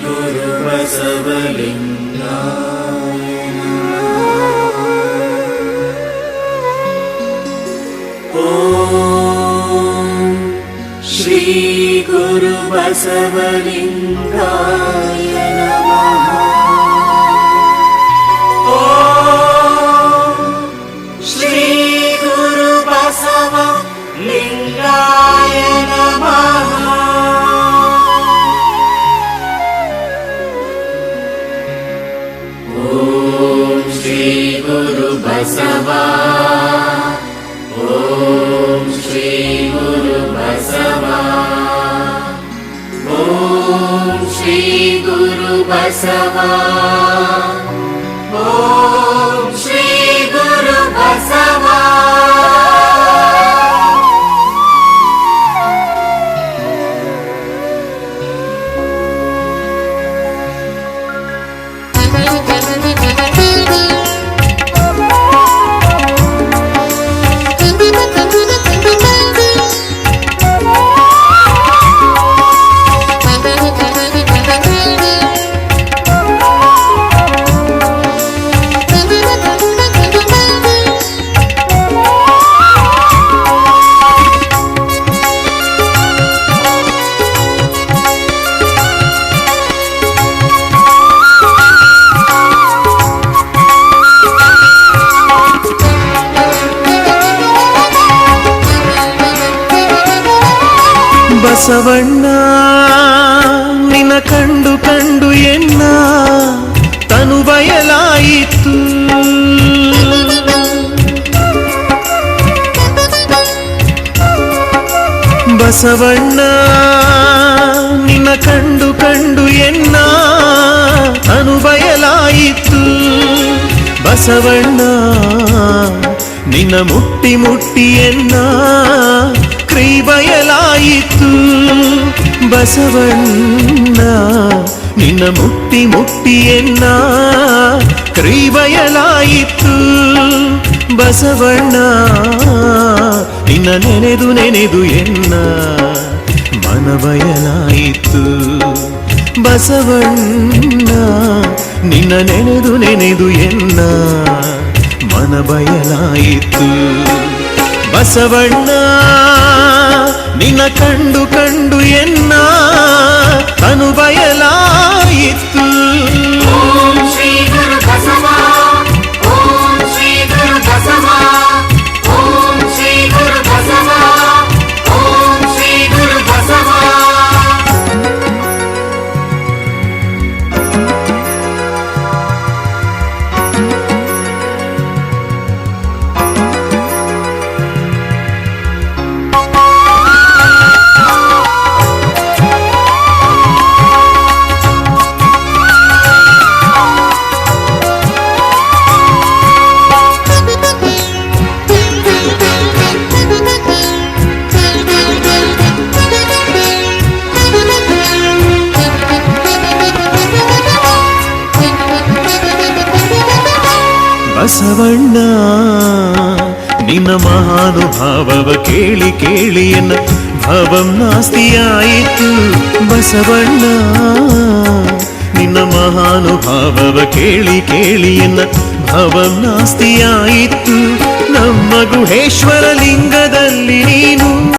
ಗುರು ಬಸವಲಿಂಗಾಯ ಓಂ ಶ್ರೀ ಗುರು ಬಸವಲಿಂಗಾಯ ನಮಃ ಓಂ ಶ್ರೀ ಗುರು ಬಸವಲಿಂಗಾಯ ನಮಃ ಓಂ ಶ್ರೀ ಗುರು ಬಸವ ಓಂ ಶ್ರೀ ಗುರು ಬಸವ ಓಂ ಶ್ರೀ ಗುರು ಬಸವ ಓಂ ಶ್ರೀ ಗುರು ಬಸವ ಬಸವಣ್ಣ ನಿನ್ನ ಕಂಡು ಕಂಡು ಎನ್ನ ತನು ಬಯಲಾಯಿತು. ಬಸವಣ್ಣ ನಿನ್ನ ಕಂಡು ಕಂಡು ಎನ್ನ ತನು ಬಯಲಾಯಿತು. ಬಸವಣ್ಣ ನಿನ್ನ ಮುಟ್ಟಿ ಮುಟ್ಟಿ ಎನ್ನ ಕ್ರೀ ಬಯಲಾಯಿತು. ಬಸವಣ್ಣ ನಿನ್ನ ಮುಟ್ಟಿ ಮುಟ್ಟಿ ಎನ್ನ ಕ್ರೀ ಬಯಲಾಯಿತು. ಬಸವಣ್ಣ ನಿನ್ನ ನೆನೆದು ನೆನೆದು ಎನ್ನ ಮನ ಬಯಲಾಯಿತು. ಬಸವಣ್ಣ ನಿನ್ನ ನೆನೆದು ನೆನೆದು ಎನ್ನ ಮನ ಬಯಲಾಯಿತು. ಬಸವಣ್ಣ ನಿನ್ನ ಕಂಡು ಕಂಡು ಎನ್ನ ತನು ಬಯಲಾಯಿತು. ಓಂ ಶ್ರೀ ಗುರು ಬಸವ ಓಂ ಶ್ರೀ ಗುರು ಬಸವ ಓಂ ಶ್ರೀ ಗುರು ಬಸವ ಓಂ ಶ್ರೀ ಗುರು ಬಸವ ಬಸವಣ್ಣ ನಿನ್ನ ಮಹಾನುಭಾವವ ಕೇಳಿ ಕೇಳಿ ಎನ್ನ ಭವಂ ನಾಸ್ತಿಯಾಯಿತು. ಬಸವಣ್ಣ ನಿನ್ನ ಮಹಾನುಭಾವವ ಕೇಳಿ ಕೇಳಿ ಎನ್ನ ಭವಂ ನಾಸ್ತಿಯಾಯಿತು. ನಮ್ಮ ಗುಹೇಶ್ವರ ಲಿಂಗದಲ್ಲಿ ನೀ